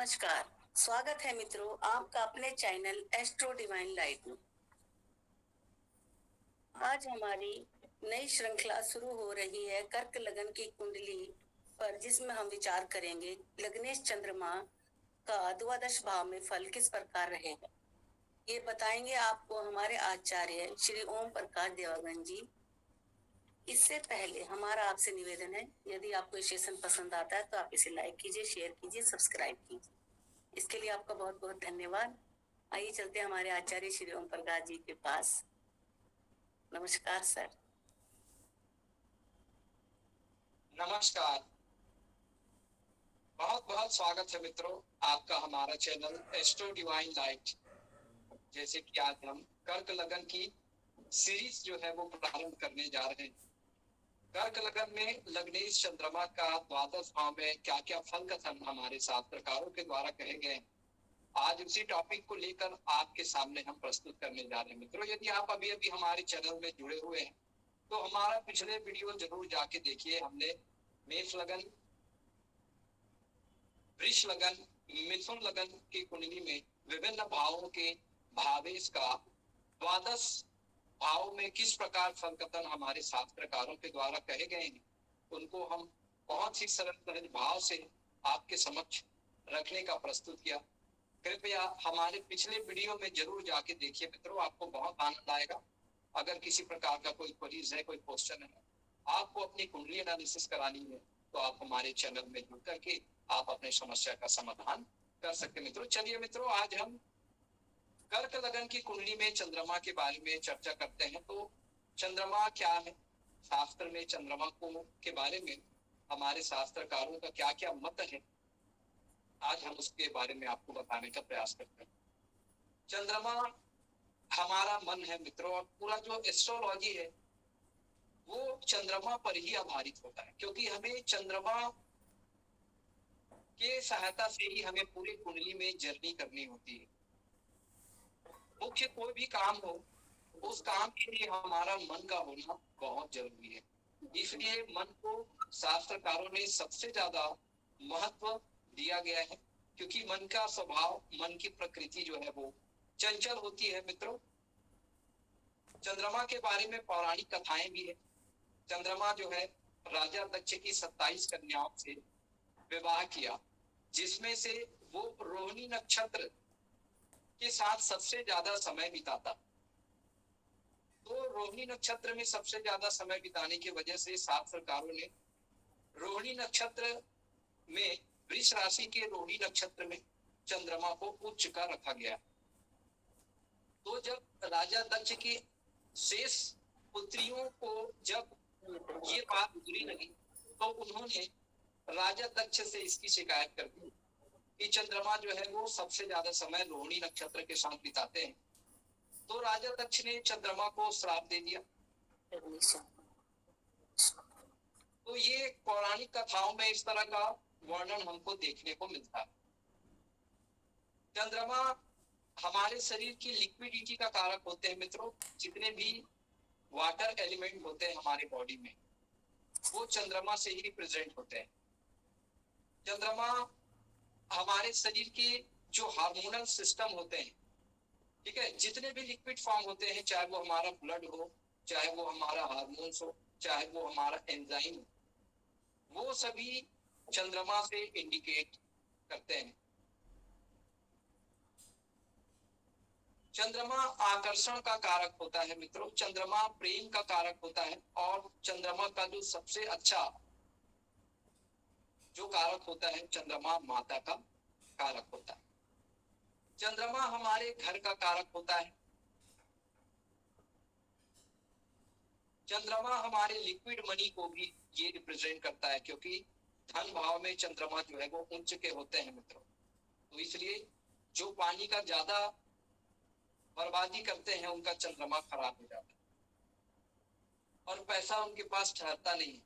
नमस्कार। स्वागत है मित्रों आपका अपने चैनल एस्ट्रो डिवाइन लाइट में। आज हमारी नई श्रृंखला शुरू हो रही है कर्क लगन की कुंडली पर, जिसमें हम विचार करेंगे लग्नेश चंद्रमा का द्वादश भाव में फल किस प्रकार रहेगा। ये बताएंगे आपको हमारे आचार्य श्री ओम प्रकाश देवागन जी। इससे पहले हमारा आपसे निवेदन है, यदि आपको ये सेशन पसंद आता है तो आप इसे लाइक कीजिए, शेयर कीजिए, सब्सक्राइब कीजिए। इसके लिए आपका बहुत बहुत धन्यवाद। आइए चलते हैं हमारे आचार्य श्री ओम प्रकाश जी के पास। नमस्कार सर। नमस्कार, बहुत बहुत स्वागत है मित्रों आपका हमारा चैनल एस्ट्रो डिवाइन लाइट। जैसे कि आज हम कर्क लगन की सीरीज जो है वो प्रारंभ करने जा रहे हैं। कर्क लगन में लग्नेश चंद्रमा का द्वादश भाव में क्या क्या फल कथन हमारे शास्त्रकारों के द्वारा कहे गए हैं, आज उसी टॉपिक को लेकर आपके सामने हम प्रस्तुत करने जा रहे हैं। मित्रों, यदि आप अभी अभी हमारे चैनल में जुड़े हुए हैं तो हमारा पिछले वीडियो जरूर जाके देखिए। हमने मेष लगन, वृष लगन, मिथुन लगन की कुंडली में विभिन्न भावों के भावेश का द्वादश भाव में किस प्रकार फलकथन हमारे शास्त्रकारों के द्वारा कहे गए हैं, उनको हम बहुत ही सरल सहज भाव से आपके समक्ष रखने का प्रस्तुत किया। कृपया हमारे पिछले वीडियो में जरूर जाके देखिए मित्रों, आपको बहुत आनंद आएगा। अगर किसी प्रकार का कोई क्वेरीज है, कोई क्वेश्चन है, आपको अपनी कुंडली एनालिसिस करानी है, तो आप हमारे चैनल में जुड़ करके आप अपने समस्या का समाधान कर सकते हैं। मित्रों, चलिए मित्रों, आज हम कर्क लगन की कुंडली में चंद्रमा के बारे में चर्चा करते हैं। तो चंद्रमा क्या है, शास्त्र में चंद्रमा को के बारे में हमारे शास्त्रकारों का क्या क्या मत है, आज हम उसके बारे में आपको बताने का प्रयास करते हैं। चंद्रमा हमारा मन है मित्रों, और पूरा जो एस्ट्रोलॉजी है वो चंद्रमा पर ही आधारित होता है, क्योंकि हमें चंद्रमा के सहायता से ही हमें पूरी कुंडली में जर्नी करनी होती है। मुख्य कोई भी काम हो, उस काम के लिए हमारा मन का होना बहुत जरूरी है। इसलिए मन को शास्त्रकारों ने सबसे ज्यादा महत्व दिया गया है, क्योंकि मन का स्वभाव, मन की प्रकृति जो है वो चंचल होती है। मित्रों, चंद्रमा के बारे में पौराणिक कथाएं भी है। चंद्रमा जो है राजा दक्ष की 27 कन्याओं से विवाह किया, जिसमें से वो रोहिणी नक्षत्र के साथ सबसे ज्यादा समय बिताता। तो रोहिणी नक्षत्र में सबसे ज्यादा समय बिताने की वजह से शास्त्रकारों ने रोहिणी नक्षत्र में, वृष राशि के रोहिणी नक्षत्र में चंद्रमा को उच्च का रखा गया। तो जब राजा दक्ष की शेष पुत्रियों को जब ये बात बुरी लगी, तो उन्होंने राजा दक्ष से इसकी शिकायत कर दी कि चंद्रमा जो है वो सबसे ज्यादा समय रोहिणी नक्षत्र के साथ बिताते हैं। तो राजा दक्ष ने चंद्रमा को श्राप दे दिया। तो ये पौराणिक कथाओं में इस तरह का वर्णन हमको देखने को मिलता है। चंद्रमा हमारे शरीर की लिक्विडिटी का कारक होते हैं मित्रों। जितने भी वाटर एलिमेंट होते हैं हमारे बॉडी में, वो चंद्रमा से ही रिप्रेजेंट होते हैं। चंद्रमा हमारे शरीर के जो हार्मोनल सिस्टम होते हैं, ठीक है, जितने भी लिक्विड फॉर्म होते हैं, चाहे वो हमारा ब्लड हो, चाहे वो हमारा हार्मोन्स हो, चाहे वो हमारा एंजाइम हो, वो सभी चंद्रमा से इंडिकेट करते हैं। चंद्रमा आकर्षण का कारक होता है मित्रों, चंद्रमा प्रेम का कारक होता है, और चंद्रमा का जो सबसे अच्छा जो कारक होता है, चंद्रमा माता का कारक होता है। चंद्रमा हमारे घर का कारक होता है। चंद्रमा हमारे लिक्विड मनी को भी ये रिप्रेजेंट करता है, क्योंकि धन भाव में चंद्रमा जो है वो उच्च के होते हैं मित्रों। तो इसलिए जो पानी का ज्यादा बर्बादी करते हैं, उनका चंद्रमा खराब हो जाता है और पैसा उनके पास ठहरता नहीं है।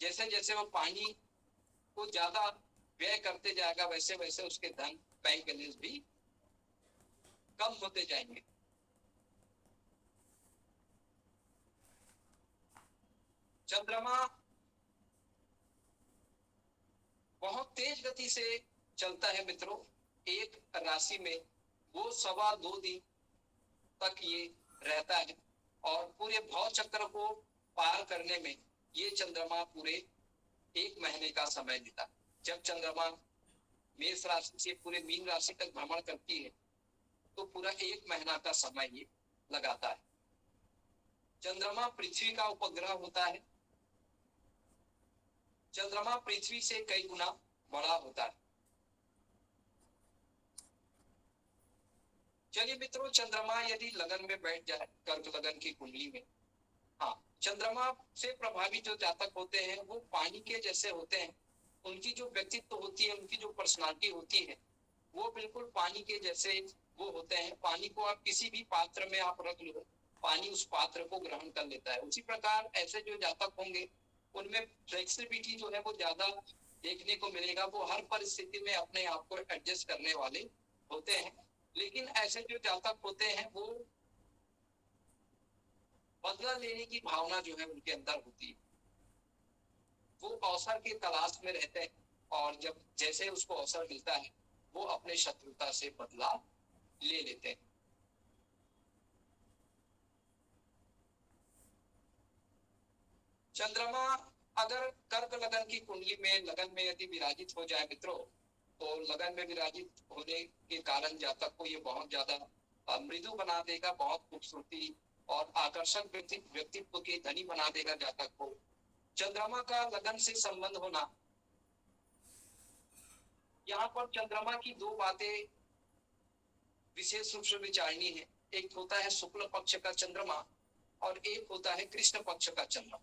जैसे जैसे वो पानी को ज्यादा व्यय करते जाएगा, वैसे वैसे उसके धन, बैंक बैलेंस भी कम होते जाएंगे। चंद्रमा बहुत तेज गति से चलता है मित्रों एक राशि में, वो 2.25 दिन तक ये रहता है और पूरे भव चक्र को पार करने में ये चंद्रमा पूरे 1 महीने का समय लेता है। जब चंद्रमा मेष राशि से पूरे मीन राशि तक भ्रमण करती है तो पूरा 1 महीना का समय ये लगाता है। चंद्रमा पृथ्वी का उपग्रह होता है। चंद्रमा पृथ्वी से कई गुना बड़ा होता है। चलिए मित्रों, चंद्रमा यदि लगन में बैठ जाए, कर्क लगन की कुंडली में, हाँ, चंद्रमा से प्रभावित जो जातक होते हैं वो पानी के जैसे होते हैं। उनकी जो व्यक्तित्व होती है, उनकी जो पर्सनालिटी होती है, वो बिल्कुल पानी के जैसे वो होते हैं। पानी को आप किसी भी पात्र में आप रख लो, पानी उस पात्र को ग्रहण कर लेता है। उसी प्रकार ऐसे जो जातक होंगे उनमें फ्लेक्सिबिलिटी जो है वो ज्यादा देखने को मिलेगा। वो हर परिस्थिति में अपने आप को एडजस्ट करने वाले होते हैं। लेकिन ऐसे जो जातक होते हैं वो बदला लेने की भावना जो है उनके अंदर होती है। वो अवसर की तलाश में रहते हैं और जब जैसे उसको अवसर मिलता है वो अपने शत्रुता से बदला ले लेते हैं। चंद्रमा अगर कर्क लगन की कुंडली में लगन में यदि विराजित हो जाए मित्रों, तो लगन में विराजित होने के कारण जातक को ये बहुत ज्यादा मृदु बना देगा, बहुत खूबसूरती और आकर्षक व्यक्तित्व के धनी बना देगा जातक को। चंद्रमा का लगन से संबंध होना, यहाँ पर चंद्रमा की दो बातें विशेष रूप से विचारनी है। एक होता है शुक्ल पक्ष का चंद्रमा और एक होता है कृष्ण पक्ष का चंद्रमा।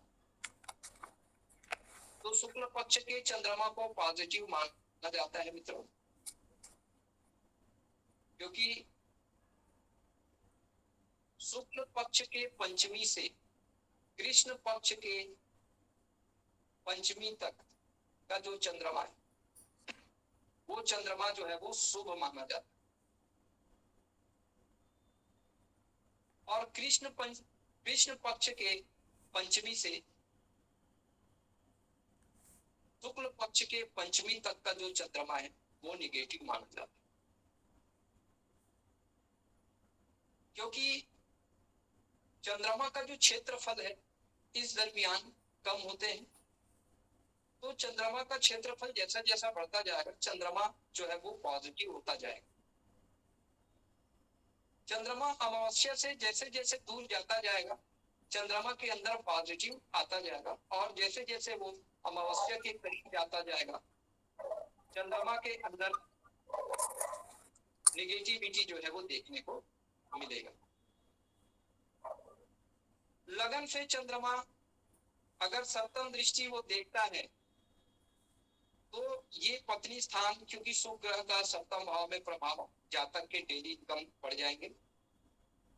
तो शुक्ल पक्ष के चंद्रमा को पॉजिटिव माना जाता है मित्रों, क्योंकि शुक्ल पक्ष के पंचमी से कृष्ण पक्ष के पंचमी तक का जो चंद्रमा है वो चंद्रमा जो है वो शुभ माना जाता है। और कृष्ण पक्ष के पंचमी से शुक्ल पक्ष के पंचमी तक का जो चंद्रमा है वो निगेटिव माना जाता है, क्योंकि चंद्रमा का जो क्षेत्रफल है इस दरमियान कम होते हैं। तो चंद्रमा का क्षेत्रफल जैसा जैसा बढ़ता जाएगा चंद्रमा जो है वो पॉजिटिव होता जाएगा। चंद्रमा अमावस्या से जैसे जैसे दूर जाता जाएगा चंद्रमा के अंदर पॉजिटिव आता जाएगा और जैसे जैसे वो अमावस्या के करीब जाता जाएगा चंद्रमा के अंदर निगेटिविटी जो है वो देखने को मिलेगा। लगन से चंद्रमा अगर सप्तम दृष्टि वो देखता है तो ये पत्नी स्थान, क्योंकि शुक्र ग्रह का सप्तम भाव में प्रभाव, जातक के डेली इनकम बढ़ जाएंगे।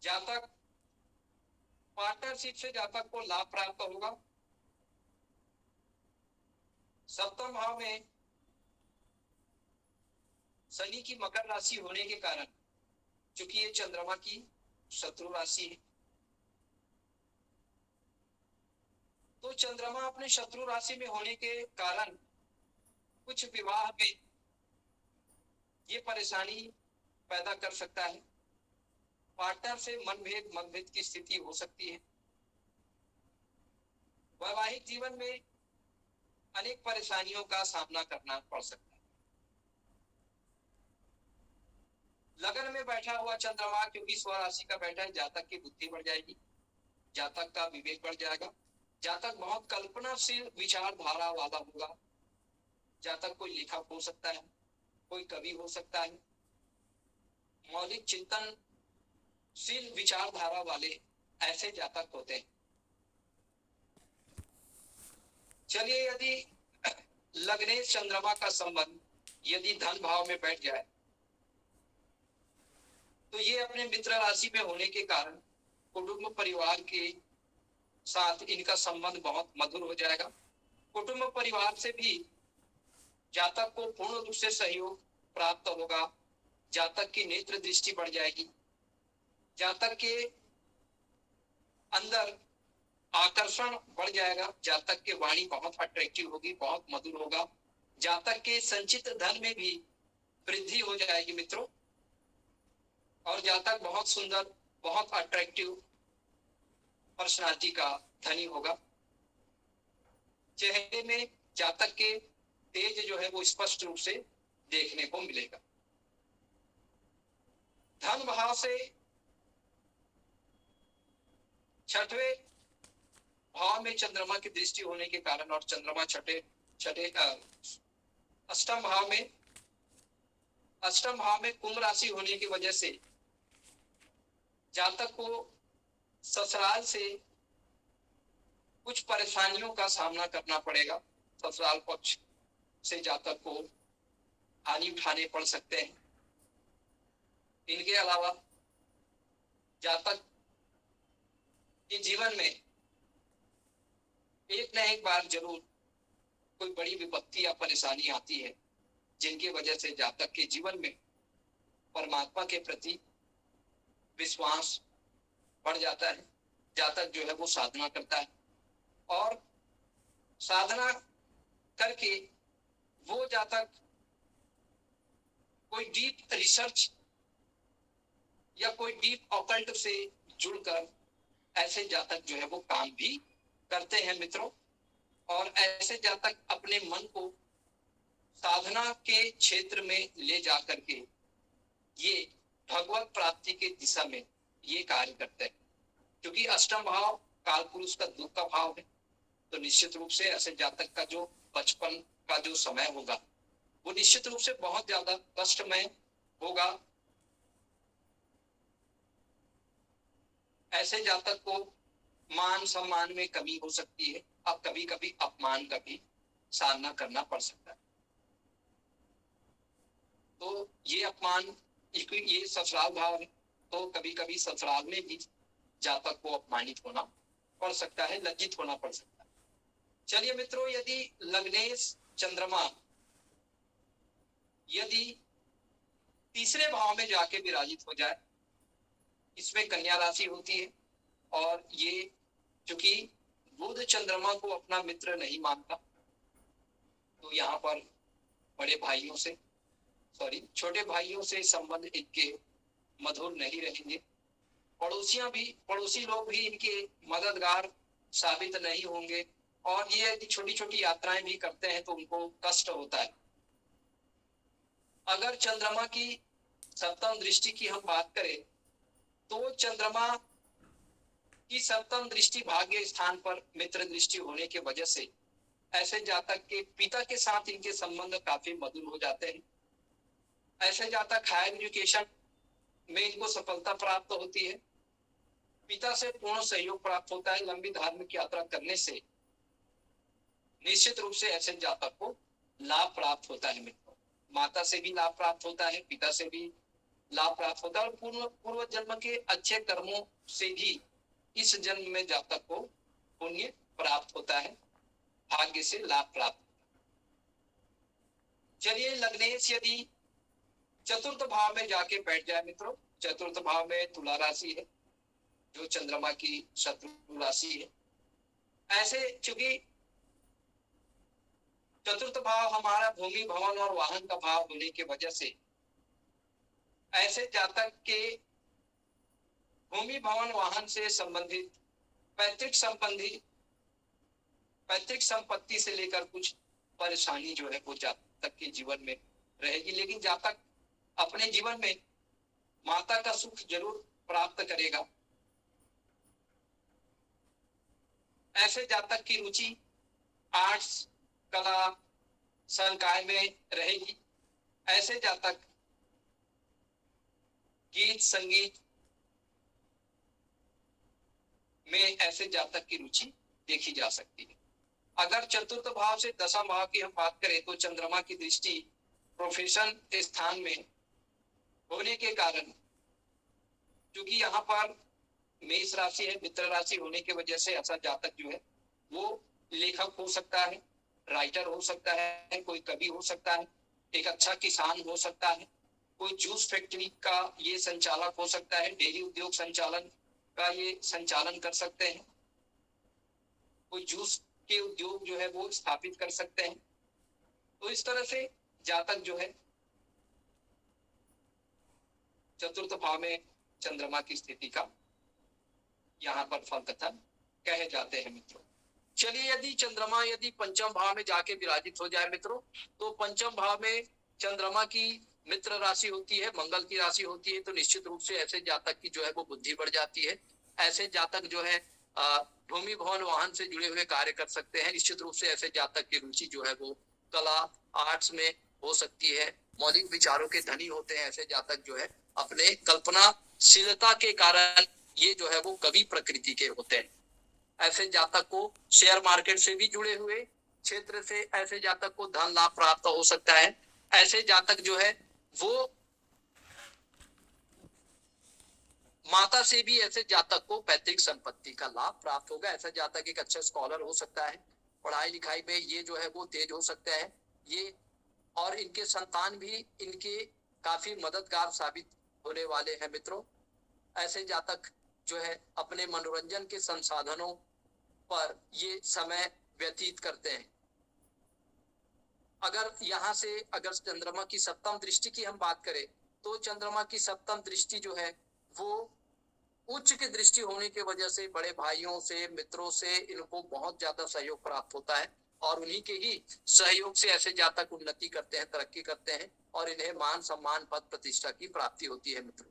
जातक पार्टनरशिप से जातक को लाभ प्राप्त होगा। सप्तम भाव में शनि की मकर राशि होने के कारण, चूंकि ये चंद्रमा की शत्रु राशि है, तो चंद्रमा अपने शत्रु राशि में होने के कारण कुछ विवाह में ये परेशानी पैदा कर सकता है। पार्टनर से मतभेद की स्थिति हो सकती है। वैवाहिक जीवन में अनेक परेशानियों का सामना करना पड़ सकता है। लगन में बैठा हुआ चंद्रमा क्योंकि स्वराशि का बैठा है, जातक की बुद्धि बढ़ जाएगी, जातक का विवेक बढ़ जाएगा, जातक बहुत कल्पनाशील विचारधारा वाला होगा। जातक कोई लेखक हो सकता है, कोई कवि हो सकता है, मौलिक चिंतनशील विचारधारा वाले ऐसे जातक होते हैं। चलिए, यदि लग्नेश चंद्रमा का संबंध यदि धन भाव में बैठ जाए तो ये अपने मित्र राशि में होने के कारण कुटुंब परिवार के साथ इनका संबंध बहुत मधुर हो जाएगा। कुटुंब परिवार से भी जातक को पूर्ण रूप से सहयोग प्राप्त होगा। जातक की नेत्र दृष्टि बढ़ जाएगी, जातक के अंदर आकर्षण बढ़ जाएगा, जातक की वाणी बहुत अट्रैक्टिव होगी, बहुत मधुर होगा। जातक के संचित धन में भी वृद्धि हो जाएगी मित्रों, और जातक बहुत सुंदर, बहुत अट्रैक्टिव पर्सनालिटी का धनी होगा। चेहरे में जातक के तेज जो है वो स्पष्ट रूप से देखने को मिलेगा। धन भाव से छठवें भाव में चंद्रमा की दृष्टि होने के कारण, और चंद्रमा अष्टम भाव में कुंभ राशि होने की वजह से जातक को ससुराल से कुछ परेशानियों का सामना करना पड़ेगा। ससुराल पक्ष से जातक को हानि उठाने पड़ सकते हैं। इनके अलावा जातक के जीवन में एक न एक बार जरूर कोई बड़ी विपत्ति या परेशानी आती है, जिनकी वजह से जातक के जीवन में परमात्मा के प्रति विश्वास बढ़ जाता है। जातक जो है वो साधना करता है, और साधना करके वो जातक कोई डीप रिसर्च या कोई डीप ऑकल्ट से जुड़कर ऐसे जातक जो है वो काम भी करते हैं मित्रों। और ऐसे जातक अपने मन को साधना के क्षेत्र में ले जा करके ये भगवत प्राप्ति के दिशा में ये कार्य करते हैं। क्योंकि अष्टम भाव काल पुरुष का दुख का भाव है, तो निश्चित रूप से ऐसे जातक का जो बचपन का जो समय होगा वो निश्चित रूप से बहुत ज्यादा कष्टमय होगा। ऐसे जातक को मान सम्मान में कमी हो सकती है, अब कभी कभी अपमान का भी सामना करना पड़ सकता है। तो ये अपमान, ये ससुराल भाव है, तो कभी कभी ससुराल में भी जातक को अपमानित होना पड़ सकता है, लज्जित होना पड़ सकता है। चलिए मित्रों, यदि लग्नेश चंद्रमा यदि तीसरे भाव में जाके विराजित हो जाए, इसमें कन्या राशि होती है, और ये चूंकि बुध चंद्रमा को अपना मित्र नहीं मानता, तो यहाँ पर बड़े भाइयों से छोटे भाइयों से संबंध इनके मधुर नहीं रहेंगे। पड़ोसी लोग भी इनके मददगार साबित नहीं होंगे, और ये यदि छोटी छोटी यात्राएं भी करते हैं तो उनको कष्ट होता है। अगर चंद्रमा की सप्तम दृष्टि की हम बात करें तो चंद्रमा की सप्तम दृष्टि भाग्य स्थान पर मित्र दृष्टि होने की वजह से ऐसे जातक के पिता के साथ इनके संबंध काफी मधुर हो जाते हैं। ऐसे जातक हायर एजुकेशन में इनको सफलता प्राप्त होती है, पिता से पूर्ण सहयोग प्राप्त होता है। लंबी धार्मिक यात्रा करने से निश्चित रूप से ऐसे जातक को लाभ प्राप्त होता है मित्रों। माता से भी लाभ प्राप्त होता है, पिता से भी लाभ प्राप्त होता है, और पूर्व जन्म के अच्छे कर्मों से भी इस जन्म में जातक को पुण्य प्राप्त होता है, भाग्य से लाभ प्राप्त। चलिए, लग्नेश यदि चतुर्थ भाव में जाके बैठ जाए मित्रों, चतुर्थ भाव में तुला राशि है जो चंद्रमा की शत्रु राशि है। ऐसे चूंकि चतुर्थ भाव हमारा भूमि भवन और वाहन का भाव होने की वजह से ऐसे जातक के भूमि भवन वाहन से संबंधित पैतृक संपत्ति से लेकर कुछ परेशानी जो है वो जातक के जीवन में रहेगी। लेकिन जातक अपने जीवन में माता का सुख जरूर प्राप्त करेगा। ऐसे जातक की रुचि आर्ट्स, कला, संकाय में रहेगी। ऐसे जातक गीत संगीत में ऐसे जातक की रुचि देखी जा सकती है। अगर चतुर्थ भाव से दशम भाव की हम बात करें तो चंद्रमा की दृष्टि प्रोफेशन स्थान में होने के कारण, क्योंकि यहाँ पर मेष राशि है, मित्र राशि होने की वजह से ऐसा जातक जो है वो लेखक हो सकता है, राइटर हो सकता है, कोई कवि हो सकता है, एक अच्छा किसान हो सकता है, कोई जूस फैक्ट्री का ये संचालक हो सकता है, डेयरी उद्योग संचालन का ये संचालन कर सकते हैं, कोई जूस के उद्योग जो है वो स्थापित कर सकते हैं। तो इस तरह से जातक जो है चतुर्थ भाव में चंद्रमा की स्थिति का यहाँ पर फल कथन कहे जाते हैं मित्रों। चलिए, यदि पंचम भाव में जाके विराजित हो जाए मित्रों, तो पंचम भाव में चंद्रमा की मित्र राशि होती है, मंगल की राशि होती है, तो निश्चित रूप से ऐसे जातक की जो है वो बुद्धि बढ़ जाती है। ऐसे जातक जो है भूमि भवन वाहन से जुड़े हुए कार्य कर सकते हैं। निश्चित रूप से ऐसे जातक की रुचि जो है वो कला आर्ट्स में हो सकती है। मौलिक विचारों के धनी होते हैं ऐसे जातक जो है, अपने कल्पनाशीलता के कारण ये जो है वो कवि प्रकृति के होते हैं। ऐसे जातक को शेयर मार्केट से भी जुड़े हुए क्षेत्र से ऐसे जातक को धन लाभ प्राप्त हो सकता है। ऐसे जातक जो है वो माता से भी ऐसे जातक को पैतृक संपत्ति का लाभ प्राप्त होगा। ऐसा जातक एक अच्छा स्कॉलर हो सकता है, पढ़ाई लिखाई में ये जो है वो तेज हो सकता है ये, और इनके संतान भी इनके काफी मददगार साबित होने वाले हैं मित्रों। ऐसे जातक जो है अपने मनोरंजन के संसाधनों पर ये समय व्यतीत करते हैं। अगर यहाँ से अगर चंद्रमा की सप्तम दृष्टि की हम बात करें, तो चंद्रमा की सप्तम दृष्टि जो है वो उच्च की दृष्टि होने की वजह से बड़े भाइयों से, मित्रों से इनको बहुत ज्यादा सहयोग प्राप्त होता है, और उन्हीं के ही सहयोग से ऐसे जातक उन्नति करते हैं, तरक्की करते हैं, और इन्हें मान सम्मान पद प्रतिष्ठा की प्राप्ति होती है मित्रों।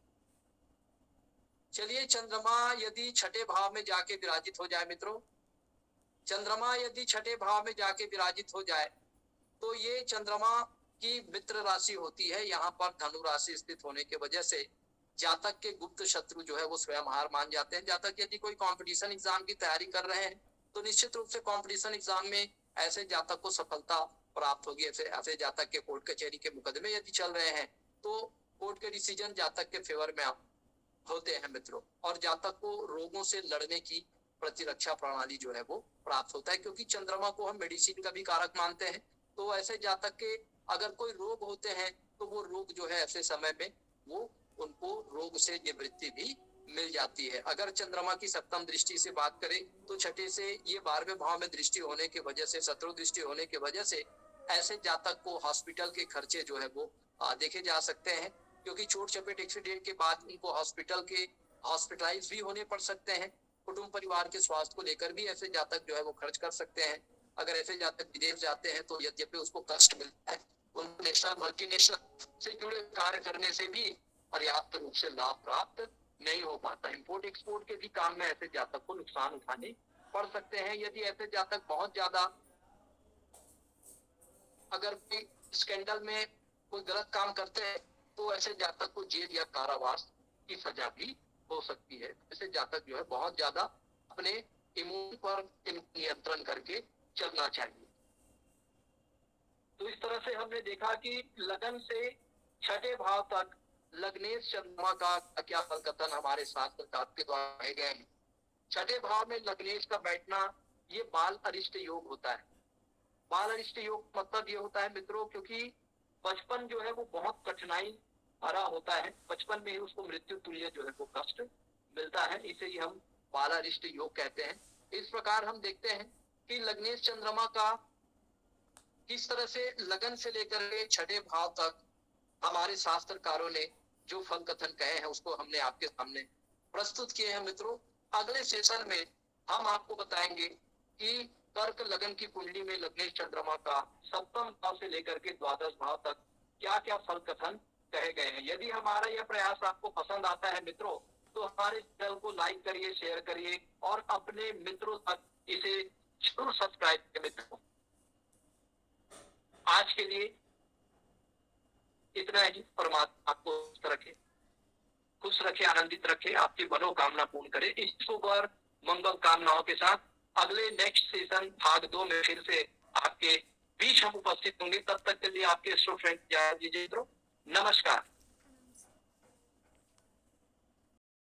चलिए, चंद्रमा यदि छठे भाव में जाके विराजित हो जाए मित्रों, चंद्रमा यदि छठे भाव में जाके विराजित हो जाए, तो ये चंद्रमा की मित्र राशि होती है। यहाँ पर धनु राशि स्थित होने की वजह से जातक के गुप्त शत्रु जो है वो स्वयं हार मान जाते हैं। जातक यदि कोई कंपटीशन एग्जाम की तैयारी कर रहे हैं, तो निश्चित रूप से कंपटीशन एग्जाम में ऐसे जातक को सफलता प्राप्त होगी। ऐसे जातक के कोर्ट कचहरी के मुकदमे यदि चल रहे हैं, तो कोर्ट के डिसीजन जातक के फेवर में होते हैं मित्रों, और जातक को रोगों से लड़ने की प्रतिरक्षा प्रणाली जो है वो प्राप्त होता है, क्योंकि चंद्रमा को हम मेडिसिन का भी कारक मानते हैं। तो ऐसे जातक के अगर कोई रोग होते हैं, तो वो रोग जो है ऐसे समय में वो उनको रोग से निवृत्ति भी मिल जाती है। अगर चंद्रमा की सप्तम दृष्टि से बात करें, तो छठे से ये 12वें भाव में दृष्टि होने की वजह से, शत्रु दृष्टि होने की वजह से ऐसे जातक को हॉस्पिटल के खर्चे जो है वो देखे जा सकते हैं, क्योंकि चोट चपेट एक्सीडेंट के बाद उनको हॉस्पिटलाइज भी होने पड़ सकते हैं। कुटुंब परिवार के स्वास्थ्य को लेकर भी ऐसे जातक जो है वो खर्च कर सकते हैं। अगर ऐसे जातक विदेश जाते हैं, तो यद्यपि उसको कष्ट मिलता है, उनको नेशनल मल्टीनेशनल से जुड़े कार्य करने से भी पर्याप्त रूप से लाभ प्राप्त नहीं हो पाता। इंपोर्ट एक्सपोर्ट के भी काम में ऐसे जातक को नुकसान उठाने पड़ सकते हैं। यदि ऐसे जातक बहुत ज्यादा अगर कोई स्कैंडल में कोई गलत काम करते हैं, तो ऐसे जातक को जेल या कारावास की सजा भी हो सकती है। ऐसे जातक जो है बहुत ज्यादा अपने इम्यून पर नियंत्रण करके चलना चाहिए। तो इस तरह से हमने देखा कि लगन से छठे भाव तक लग्नेश चंद्रमा का क्या फल कथन हमारे शास्त्र के द्वारा कहे गए हैं। छठे भाव में लग्नेश का बैठना ये बाल अरिष्ट योग होता है। बाल अरिष्ट योग मतलब ये होता है मित्रों, क्योंकि बचपन जो है वो बहुत कठिनाई भरा होता है, बचपन में ही उसको मृत्यु तुल्य जो है वो कष्ट मिलता है, इसे ही हम बाल अरिष्ट योग कहते हैं। इस प्रकार हम देखते हैं कि लग्नेश चंद्रमा का किस तरह से लगन से लेकर के छठे भाव तक हमारे शास्त्रकारों ने जो फल कथन कहे हैं उसको हमने आपके सामने प्रस्तुत किए हैं मित्रों। अगले सेशन में हम आपको बताएंगे कि कर्क लगन की कुंडली में लग्नेश चंद्रमा का सप्तम भाव से लेकर के द्वादश भाव तक क्या क्या फल कथन कहे गए हैं। यदि हमारा यह प्रयास आपको पसंद आता है मित्रों, तो हमारे चैनल को लाइक करिए, शेयर करिए, और अपने मित्रों तक इसे जरूर सब्सक्राइब करें मित्रों। आज के लिए इतना ही। परमात्मा आपको रखे, खुश रखे, आनंदित रखे, आपकी मनोकामना पूर्ण करे। इस शुभ और मंगल कामनाओं के साथ अगले नेक्स्ट सेशन भाग 2 में फिर से आपके बीच हम उपस्थित होंगे। तब तक के लिए आपके स्टूडेंट नमस्कार।